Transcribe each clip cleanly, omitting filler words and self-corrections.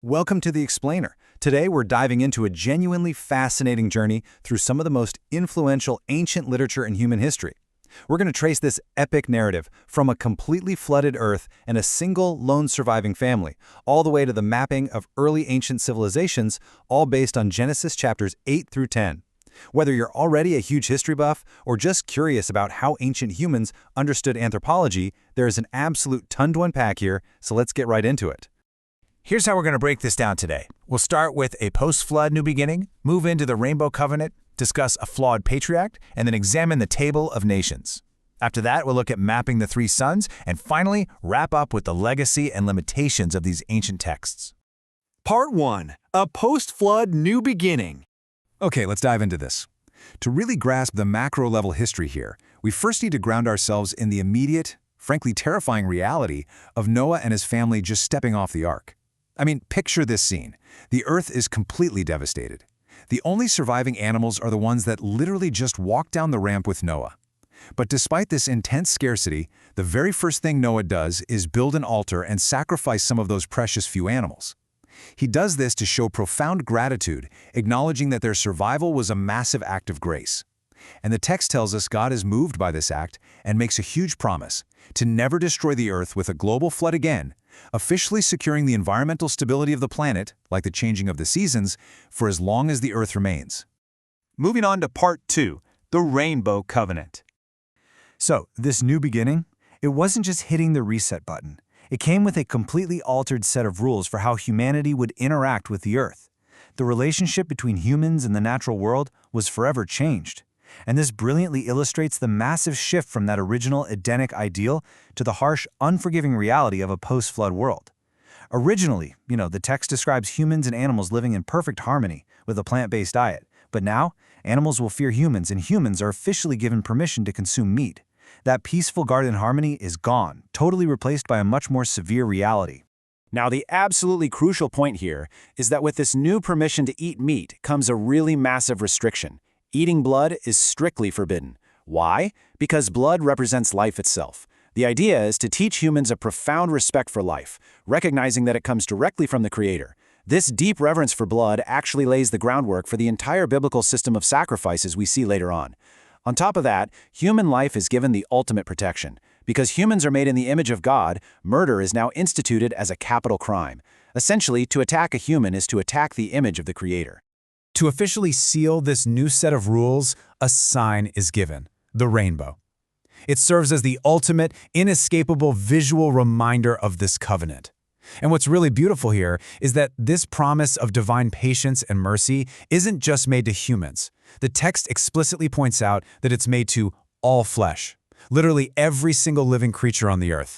Welcome to The Explainer. Today we're diving into a genuinely fascinating journey through some of the most influential ancient literature in human history. We're going to trace this epic narrative from a completely flooded Earth and a single lone surviving family, all the way to the mapping of early ancient civilizations, all based on Genesis chapters 8 through 10. Whether you're already a huge history buff or just curious about how ancient humans understood anthropology, there is an absolute ton to unpack here, so let's get right into it. Here's how we're going to break this down today. We'll start with a post-flood new beginning, move into the Rainbow Covenant, discuss a flawed patriarch, and then examine the Table of Nations. After that, we'll look at mapping the three sons, and finally, wrap up with the legacy and limitations of these ancient texts. Part 1. A post-flood new beginning. Okay, let's dive into this. To really grasp the macro-level history here, we first need to ground ourselves in the immediate, frankly terrifying reality of Noah and his family just stepping off the ark. I mean, picture this scene. The earth is completely devastated. The only surviving animals are the ones that literally just walked down the ramp with Noah. But despite this intense scarcity, the very first thing Noah does is build an altar and sacrifice some of those precious few animals. He does this to show profound gratitude, acknowledging that their survival was a massive act of grace. And the text tells us God is moved by this act and makes a huge promise to never destroy the earth with a global flood again, officially securing the environmental stability of the planet, like the changing of the seasons, for as long as the earth remains. Moving on to Part 2. The Rainbow Covenant. So, this new beginning, it wasn't just hitting the reset button. It came with a completely altered set of rules for how humanity would interact with the earth. The relationship between humans and the natural world was forever changed. And this brilliantly illustrates the massive shift from that original Edenic ideal to the harsh, unforgiving reality of a post-flood world. Originally, the text describes humans and animals living in perfect harmony with a plant-based diet. But now, animals will fear humans and humans are officially given permission to consume meat. That peaceful garden harmony is gone, totally replaced by a much more severe reality. Now, the absolutely crucial point here is that with this new permission to eat meat comes a really massive restriction. Eating blood is strictly forbidden. Why? Because blood represents life itself. The idea is to teach humans a profound respect for life, recognizing that it comes directly from the Creator. This deep reverence for blood actually lays the groundwork for the entire biblical system of sacrifices we see later on. On top of that, human life is given the ultimate protection. Because humans are made in the image of God, murder is now instituted as a capital crime. Essentially, to attack a human is to attack the image of the Creator. To officially seal this new set of rules, a sign is given, the rainbow. It serves as the ultimate, inescapable visual reminder of this covenant. And what's really beautiful here is that this promise of divine patience and mercy isn't just made to humans. The text explicitly points out that it's made to all flesh, literally every single living creature on the earth.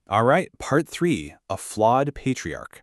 All right, Part 3, a flawed patriarch.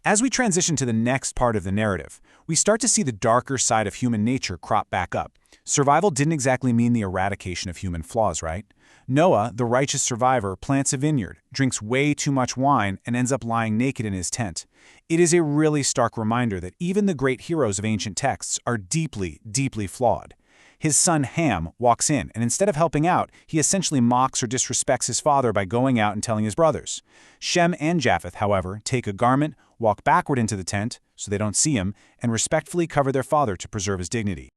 As we transition to the next part of the narrative, we start to see the darker side of human nature crop back up. Survival didn't exactly mean the eradication of human flaws, right? Noah, the righteous survivor, plants a vineyard, drinks way too much wine, and ends up lying naked in his tent. It is a really stark reminder that even the great heroes of ancient texts are deeply, deeply flawed. His son Ham walks in, and instead of helping out, he essentially mocks or disrespects his father by going out and telling his brothers. Shem and Japheth, however, take a garment, walk backward into the tent, so they don't see him, and respectfully cover their father to preserve his dignity.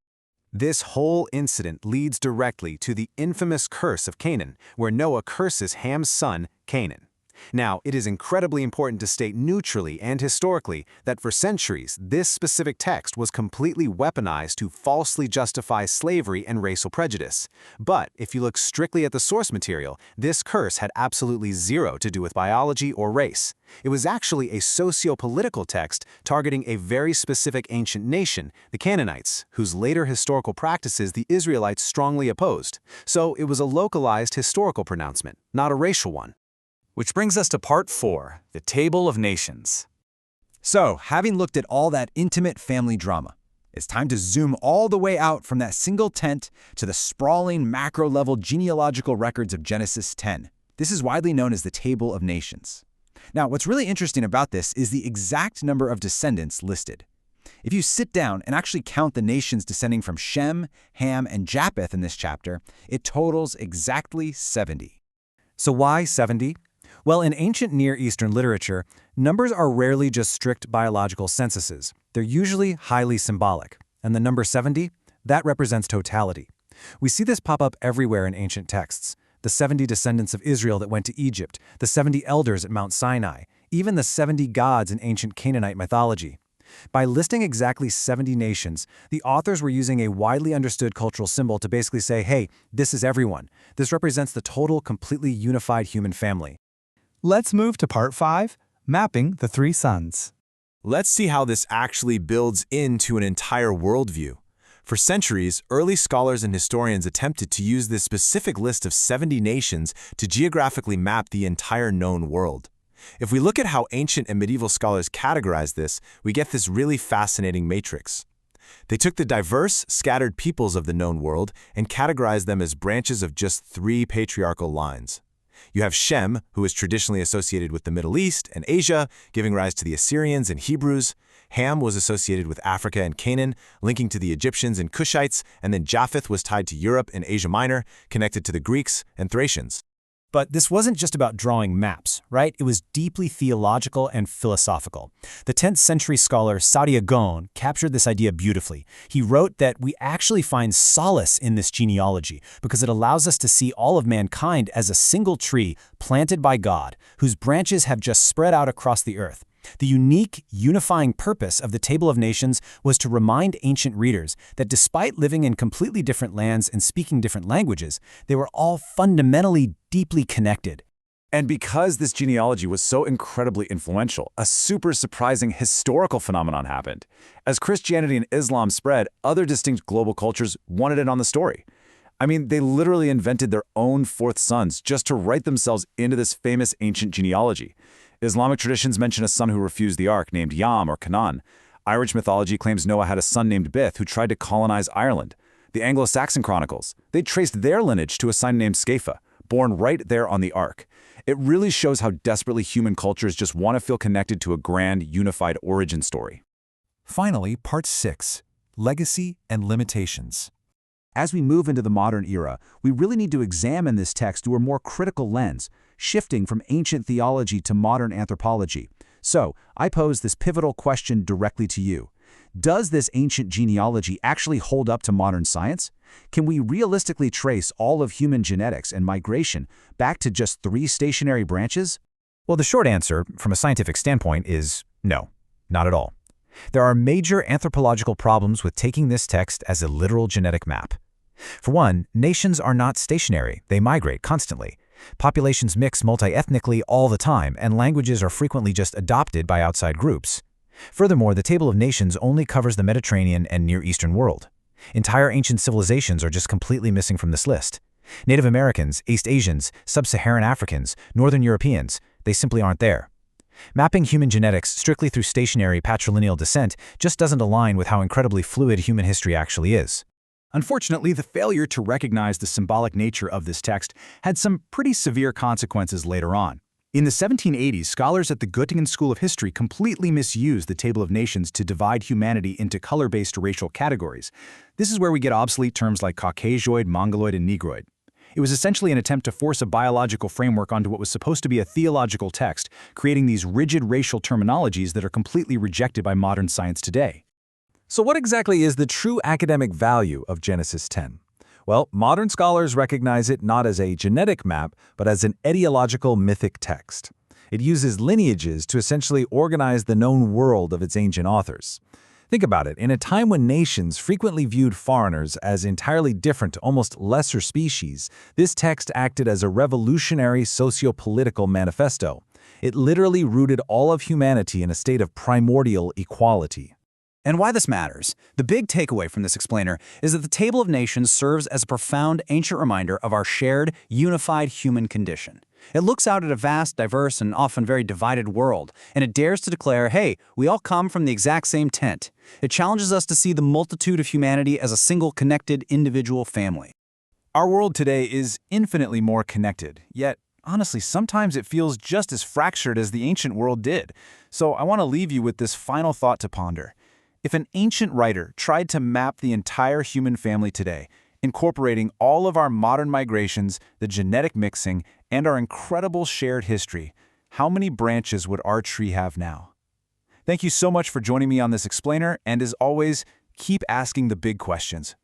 This whole incident leads directly to the infamous curse of Canaan, where Noah curses Ham's son, Canaan. Now, it is incredibly important to state neutrally and historically that for centuries, this specific text was completely weaponized to falsely justify slavery and racial prejudice. But if you look strictly at the source material, this curse had absolutely zero to do with biology or race. It was actually a socio-political text targeting a very specific ancient nation, the Canaanites, whose later historical practices the Israelites strongly opposed. So it was a localized historical pronouncement, not a racial one. Which brings us to Part 4, the Table of Nations. So, having looked at all that intimate family drama, it's time to zoom all the way out from that single tent to the sprawling macro-level genealogical records of Genesis 10. This is widely known as the Table of Nations. Now, what's really interesting about this is the exact number of descendants listed. If you sit down and actually count the nations descending from Shem, Ham, and Japheth in this chapter, it totals exactly 70. So why 70? Well, in ancient Near Eastern literature, numbers are rarely just strict biological censuses. They're usually highly symbolic. And the number 70? That represents totality. We see this pop up everywhere in ancient texts. The 70 descendants of Israel that went to Egypt, the 70 elders at Mount Sinai, even the 70 gods in ancient Canaanite mythology. By listing exactly 70 nations, the authors were using a widely understood cultural symbol to basically say, hey, this is everyone. This represents the total, completely unified human family. Let's move to part 5, mapping the three suns. Let's see how this actually builds into an entire worldview. For centuries, early scholars and historians attempted to use this specific list of 70 nations to geographically map the entire known world. If we look at how ancient and medieval scholars categorize this, we get this really fascinating matrix. They took the diverse, scattered peoples of the known world and categorized them as branches of just 3 patriarchal lines. You have Shem, who is traditionally associated with the Middle East and Asia, giving rise to the Assyrians and Hebrews. Ham was associated with Africa and Canaan, linking to the Egyptians and Cushites, and then Japheth was tied to Europe and Asia Minor, connected to the Greeks and Thracians. But this wasn't just about drawing maps, right? It was deeply theological and philosophical. The 10th century scholar Saadia Gaon captured this idea beautifully. He wrote that we actually find solace in this genealogy because it allows us to see all of mankind as a single tree planted by God, whose branches have just spread out across the earth. The unique, unifying purpose of the Table of Nations was to remind ancient readers that despite living in completely different lands and speaking different languages, they were all fundamentally deeply connected. And because this genealogy was so incredibly influential, a super surprising historical phenomenon happened. As Christianity and Islam spread, other distinct global cultures wanted in on the story. I mean, they literally invented their own fourth sons just to write themselves into this famous ancient genealogy. Islamic traditions mention a son who refused the ark named Yam or Canaan. Irish mythology claims Noah had a son named Bith who tried to colonize Ireland. The Anglo-Saxon chronicles, they traced their lineage to a son named Scapha, born right there on the ark. It really shows how desperately human cultures just want to feel connected to a grand, unified origin story. Finally, part 6, legacy and limitations. As we move into the modern era, we really need to examine this text through a more critical lens, shifting from ancient theology to modern anthropology. So, I pose this pivotal question directly to you. Does this ancient genealogy actually hold up to modern science? Can we realistically trace all of human genetics and migration back to just 3 stationary branches? Well, the short answer, from a scientific standpoint, is no, not at all. There are major anthropological problems with taking this text as a literal genetic map. For one, nations are not stationary, they migrate constantly. Populations mix multi-ethnically all the time, and languages are frequently just adopted by outside groups. Furthermore, the Table of Nations only covers the Mediterranean and Near Eastern world. Entire ancient civilizations are just completely missing from this list. Native Americans, East Asians, Sub-Saharan Africans, Northern Europeans, they simply aren't there. Mapping human genetics strictly through stationary patrilineal descent just doesn't align with how incredibly fluid human history actually is. Unfortunately, the failure to recognize the symbolic nature of this text had some pretty severe consequences later on. In the 1780s, scholars at the Göttingen School of History completely misused the Table of Nations to divide humanity into color-based racial categories. This is where we get obsolete terms like Caucasoid, Mongoloid, and Negroid. It was essentially an attempt to force a biological framework onto what was supposed to be a theological text, creating these rigid racial terminologies that are completely rejected by modern science today. So what exactly is the true academic value of Genesis 10? Well, modern scholars recognize it not as a genetic map, but as an etiological mythic text. It uses lineages to essentially organize the known world of its ancient authors. Think about it. In a time when nations frequently viewed foreigners as entirely different, almost lesser species, this text acted as a revolutionary socio-political manifesto. It literally rooted all of humanity in a state of primordial equality. And why this matters? The big takeaway from this explainer is that the Table of Nations serves as a profound ancient reminder of our shared, unified human condition. It looks out at a vast, diverse, and often very divided world, and it dares to declare, hey, we all come from the exact same tent. It challenges us to see the multitude of humanity as a single, connected, individual family. Our world today is infinitely more connected, yet honestly, sometimes it feels just as fractured as the ancient world did. So I want to leave you with this final thought to ponder. If an ancient writer tried to map the entire human family today, incorporating all of our modern migrations, the genetic mixing, and our incredible shared history, how many branches would our tree have now? Thank you so much for joining me on this explainer, and as always, keep asking the big questions.